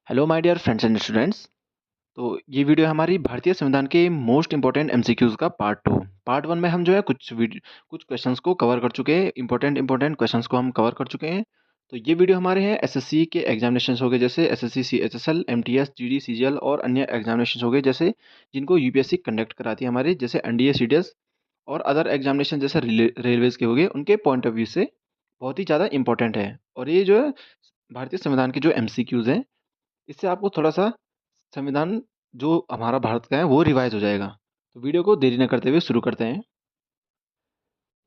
Hello my dear friends and students. तो ये वीडियो हमारी भारतीय संविधान के मोस्ट इंपॉर्टेंट एमसीक्यूज़ का पार्ट 2। पार्ट 1 में हम जो है कुछ क्वेश्चंस को कवर कर चुके हैं, इंपॉर्टेंट क्वेश्चंस को हम कवर कर चुके हैं। तो ये वीडियो हमारे हैं एसएससी के एग्जामिनेशंस हो गए, जैसे SSC CHSL, MTS, GD, CGL और अन्य एग्जामिनेशंस हो गए, जैसे जिनको यूपीएससी कंडक्ट कराती है हमारी, जैसे एनडीए, सीडीएस और अदर एग्जामिनेशन जैसे रेलवेज़ के हो गए, उनके पॉइंट ऑफ व्यू से बहुत ही ज़्यादा इंपॉर्टेंट है। और ये जो है भारतीय संविधान के जो एमसीक्यूज़ हैं, इससे आपको थोड़ा-सा संविधान जो हमारा भारत का है वो रिवाइज़ हो जाएगा। तो वीडियो को देरी न करते हुए शुरू करते हैं।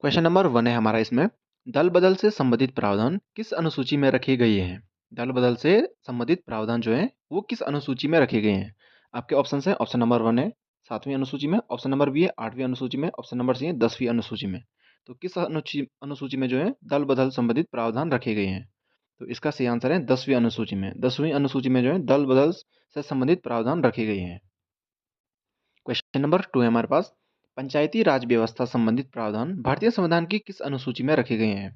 क्वेश्चन नंबर 1 है हमारा इसमें, दल-बदल से संबंधित प्रावधान किस अनुसूची में रखे गए हैं? दल-बदल से संबंधित प्रावधान जो हैं वो किस अनुसूची में रखे गए हैं? आपके ऑप्शंस हैं, ऑप्शन नंबर 1 है 7वीं अनुसूची में, ऑप्शन नंबर बी है 8वीं अनुसूची में, ऑप्शन नंबर सी है 10वीं अनुसूची में। तो किस अनुसूची में जो है दल-बदल संबंधित प्रावधान रखे गए हैं? तो इसका सही आंसर है 10वीं अनुसूची में। 10वीं अनुसूची में जो है दल-बदल से संबंधित प्रावधान रखे गए हैं। क्वेश्चन नंबर 2 है हमारे पास, पंचायती राज व्यवस्था संबंधित प्रावधान भारतीय संविधान की किस अनुसूची में रखे गए हैं?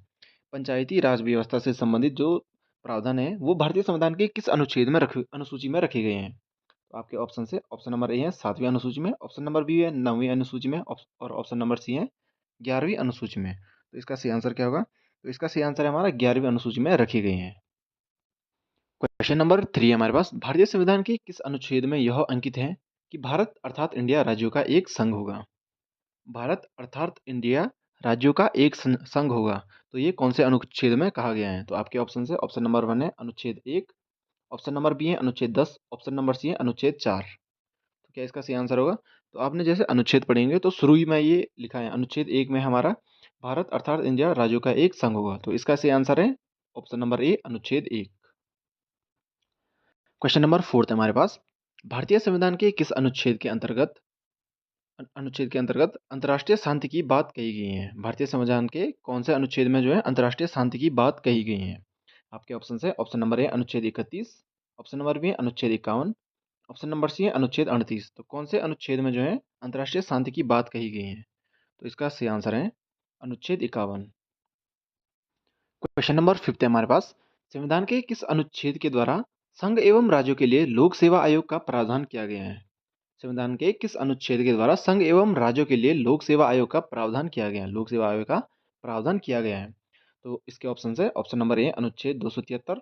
पंचायती राज व्यवस्था से संबंधित जो प्रावधान है वो भारतीय संविधान के किस अनुसूची में रखे गए हैं? तो आपके ऑप्शन है, ऑप्शन नंबर ए है 7वीं अनुसूची में, ऑप्शन नंबर बी है 9वीं अनुसूची में, और ऑप्शन नंबर सी है 11वीं अनुसूची में। तो इसका सही आंसर क्या होगा? तो इसका सही आंसर है हमारा 11वीं अनुसूची में रखे गए हैं। क्वेश्चन नंबर 3 है हमारे पास, भारतीय संविधान के किस अनुच्छेद में यह अंकित है कि भारत अर्थात इंडिया राज्यों का एक संघ होगा? भारत अर्थात इंडिया राज्यों का एक संघ होगा। तो ये कौन से अनुच्छेद में कहा गया है? तो आपके ऑप्शन है, ऑप्शन नंबर 1 है अनुच्छेद 1, ऑप्शन नंबर बी है अनुच्छेद 10, ऑप्शन नंबर सी है अनुच्छेद 4। तो क्या इसका सही आंसर होगा? तो आपने जैसे अनुच्छेद पढ़ेंगे तो शुरू ही में ये लिखा है, अनुच्छेद 1 में हमारा भारत अर्थात इंडिया राज्यों का एक संघ होगा। तो इसका सही आंसर है ऑप्शन नंबर ए, अनुच्छेद 1। क्वेश्चन नंबर 4 है हमारे पास, भारतीय संविधान के किस अनुच्छेद के अंतर्गत अंतर्राष्ट्रीय शांति की बात कही गई है? भारतीय संविधान के कौन से अनुच्छेद में जो है अंतर्राष्ट्रीय शांति की बात कही गई है? आपके ऑप्शन है, ऑप्शन नंबर ए अनुच्छेद 31, ऑप्शन नंबर बी है अनुच्छेद 51, ऑप्शन नंबर सी है अनुच्छेद 38। तो कौन से अनुच्छेद में जो है अंतर्राष्ट्रीय शांति की बात कही गई है? तो इसका सही आंसर है अनुच्छेद 51। क्वेश्चन नंबर 5 है हमारे पास, संविधान के किस अनुच्छेद के द्वारा संघ एवं राज्यों के लिए लोक सेवा आयोग का प्रावधान किया गया है? संविधान के किस अनुच्छेद के द्वारा संघ एवं राज्यों के लिए लोक सेवा आयोग का प्रावधान किया गया है? लोक सेवा आयोग का प्रावधान किया गया है। तो इसके ऑप्शन है, ऑप्शन नंबर ए अनुच्छेद 273,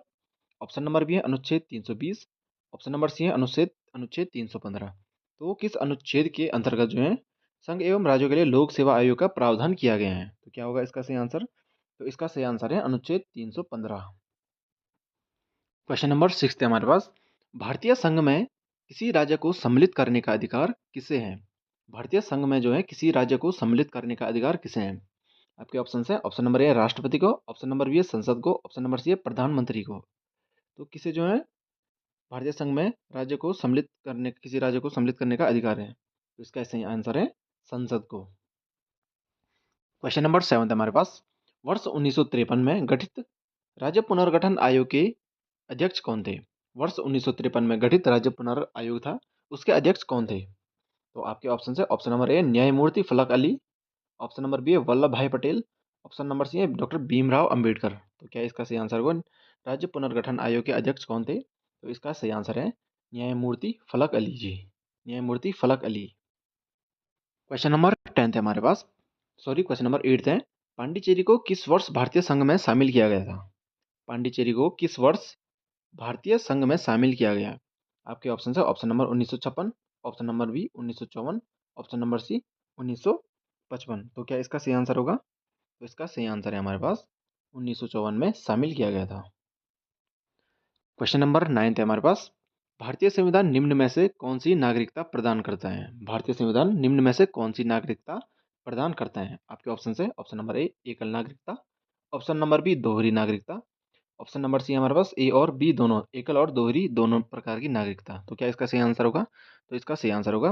ऑप्शन नंबर बी है अनुच्छेद 320, ऑप्शन नंबर सी है अनुच्छेद अनुच्छेद 315। तो किस अनुच्छेद के अंतर्गत जो है संघ एवं राज्यों के लिए लोक सेवा आयोग का प्रावधान किया गया है? तो क्या होगा इसका सही आंसर? तो इसका सही आंसर है अनुच्छेद 315। क्वेश्चन नंबर 6 है हमारे पास, भारतीय संघ में किसी राज्य को सम्मिलित करने का अधिकार किसे है? भारतीय संघ में जो है किसी राज्य को सम्मिलित करने का अधिकार किसे है? आपके ऑप्शन है, ऑप्शन नंबर ए है राष्ट्रपति को, ऑप्शन नंबर बी है संसद को, ऑप्शन नंबर सी है प्रधानमंत्री को। तो किसे जो है भारतीय संघ में किसी राज्य को सम्मिलित करने का अधिकार है? तो इसका सही आंसर है संसद को। क्वेश्चन नंबर 7 है हमारे पास, वर्ष 1953 में गठित राज्य पुनर्गठन आयोग के अध्यक्ष कौन थे? वर्ष 1953 में गठित राज्य पुनर्गठन आयोग था, उसके अध्यक्ष कौन थे? तो आपके ऑप्शन है, ऑप्शन नंबर ए न्यायमूर्ति फलक अली, ऑप्शन नंबर बी है वल्लभ भाई पटेल, ऑप्शन नंबर सी है डॉक्टर भीमराव अंबेडकर। तो क्या इसका सही आंसर होगा? राज्य पुनर्गठन आयोग के अध्यक्ष कौन थे? तो इसका सही आंसर है न्यायमूर्ति फलक अली जी, न्यायमूर्ति फलक अली। क्वेश्चन नंबर 10 है हमारे पास, सॉरी क्वेश्चन नंबर 8 है, पांडिचेरी को किस वर्ष भारतीय संघ में शामिल किया गया था? पांडिचेरी को किस वर्ष भारतीय संघ में शामिल किया गया? आपके ऑप्शन है, option number 1956, option number B 1954, option number C 1955। तो क्या इसका सही आंसर होगा? तो इसका सही आंसर है हमारे पास 1954 में शामिल किया गया था। क्वेश्चन नंबर 9 है हमारे पास, भारतीय संविधान निम्न में से कौन सी नागरिकता प्रदान करता है? भारतीय संविधान निम्न में से कौन सी नागरिकता प्रदान करता है? आपके ऑप्शन है, ऑप्शन नंबर ए एकल नागरिकता, ऑप्शन नंबर बी दोहरी नागरिकता, ऑप्शन नंबर सी हमारे पास ए और बी दोनों, एकल और दोहरी दोनों प्रकार की नागरिकता। तो क्या इसका सही आंसर होगा? तो इसका सही आंसर होगा,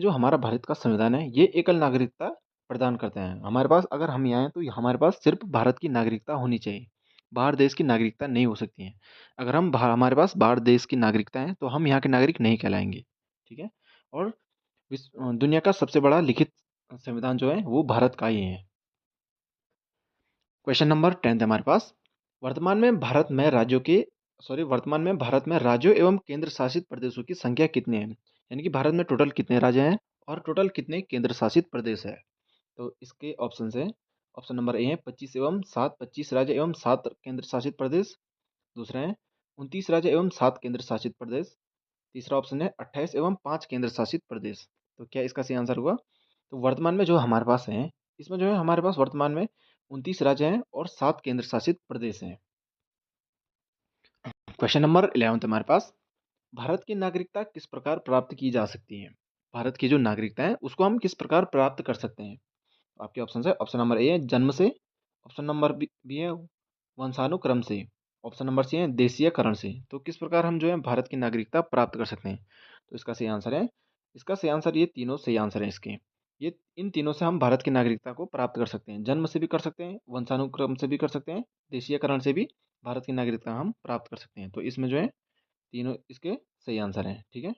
हमारा भारत का संविधान है ये एकल नागरिकता प्रदान करते हैं। हमारे पास अगर हम यहाँ हैं तो हमारे पास सिर्फ भारत की नागरिकता होनी चाहिए, बाहर देश की नागरिकता नहीं हो सकती है। अगर हमारे पास बाहर देश की नागरिकता है तो हम यहाँ के नागरिक नहीं कहलाएंगे। ठीक है। और दुनिया का सबसे बड़ा लिखित संविधान जो है वो भारत का ही है। क्वेश्चन नंबर 10 है हमारे पास, वर्तमान में भारत में राज्यों के वर्तमान में भारत में राज्यों एवं केंद्र शासित प्रदेशों की संख्या कितनी है? यानी कि भारत में टोटल कितने राज्य हैं और टोटल कितने केंद्र शासित प्रदेश है? तो इसके ऑप्शंस हैं, ऑप्शन नंबर ए है 25 एवं 7, 25 राज्य एवं 7 केंद्र शासित प्रदेश। दूसरा है 29 राज्य एवं 7 केंद्र शासित प्रदेश। तीसरा ऑप्शन है 28 एवं 5 केंद्र शासित प्रदेश। तो क्या इसका सही आंसर हुआ? तो वर्तमान में जो हमारे पास है, इसमें जो है हमारे पास वर्तमान में 29 राज्य हैं और 7 केंद्र शासित प्रदेश हैं। क्वेश्चन नंबर 11 हमारे पास, भारत की नागरिकता किस प्रकार प्राप्त की जा सकती है? भारत की जो नागरिकता है उसको हम किस प्रकार प्राप्त कर सकते हैं? तो आपके ऑप्शन है, ऑप्शन नंबर ए है जन्म से, ऑप्शन नंबर बी बी है वंशानुक्रम से, ऑप्शन नंबर सी है देशीयकरण से। तो किस प्रकार हम जो है भारत की नागरिकता प्राप्त कर सकते हैं? तो इसका सही आंसर है, इसका सही आंसर, ये तीनों सही आंसर है इसके। ये इन तीनों से हम भारत की नागरिकता को प्राप्त कर सकते हैं। जन्म से भी कर सकते हैं, वंशानुक्रम से भी कर सकते हैं, देशीयकरण से भी भारत की नागरिकता हम प्राप्त कर सकते हैं। तो इसमें जो है तीनों इसके सही आंसर हैं। ठीक है।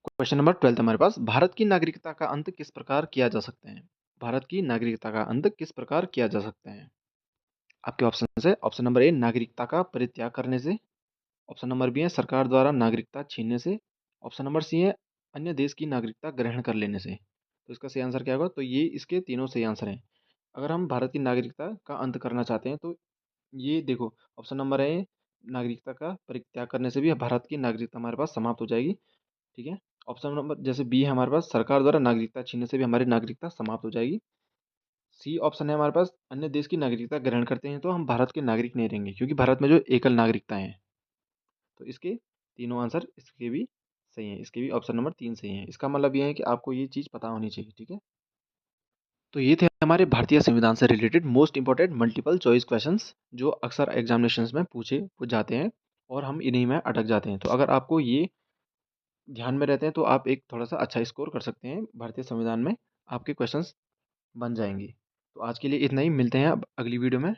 क्वेश्चन नंबर 12 हमारे पास, भारत की नागरिकता का अंत किस प्रकार किया जा सकता है? भारत की नागरिकता का अंत किस प्रकार किया जा सकता है? आपके ऑप्शन है, ऑप्शन नंबर ए नागरिकता का परित्याग करने से, ऑप्शन नंबर बी है सरकार द्वारा नागरिकता छीनने से, ऑप्शन नंबर सी है अन्य देश की नागरिकता ग्रहण कर लेने से। तो इसका सही आंसर क्या होगा? तो ये इसके तीनों सही आंसर हैं। अगर हम भारत की नागरिकता का अंत करना चाहते हैं तो ये देखो, ऑप्शन नंबर है नागरिकता का परित्याग करने से भी भारत की नागरिकता हमारे पास समाप्त हो जाएगी। ठीक है। ऑप्शन नंबर जैसे बी है हमारे पास, सरकार द्वारा नागरिकता छीनने से भी हमारी नागरिकता समाप्त हो जाएगी। सी ऑप्शन है हमारे पास, अन्य देश की नागरिकता ग्रहण करते हैं तो हम भारत के नागरिक नहीं रहेंगे, क्योंकि भारत में जो एकल नागरिकता है। तो इसके तीनों आंसर इसके भी सही हैं, इसके भी ऑप्शन नंबर 3 सही है। इसका मतलब ये है कि आपको ये चीज़ पता होनी चाहिए। ठीक है। तो ये थे हमारे भारतीय संविधान से related most important multiple choice questions, जो अक्सर एग्जामिनेशंस में पूछ जाते हैं और हम इन्हीं में अटक जाते हैं। तो अगर आपको ये ध्यान में रहते हैं तो आप एक थोड़ा सा अच्छा स्कोर कर सकते हैं भारतीय संविधान में, आपके क्वेश्चंस बन जाएंगे। तो आज के लिए इतना ही, मिलते हैं अब अगली वीडियो में।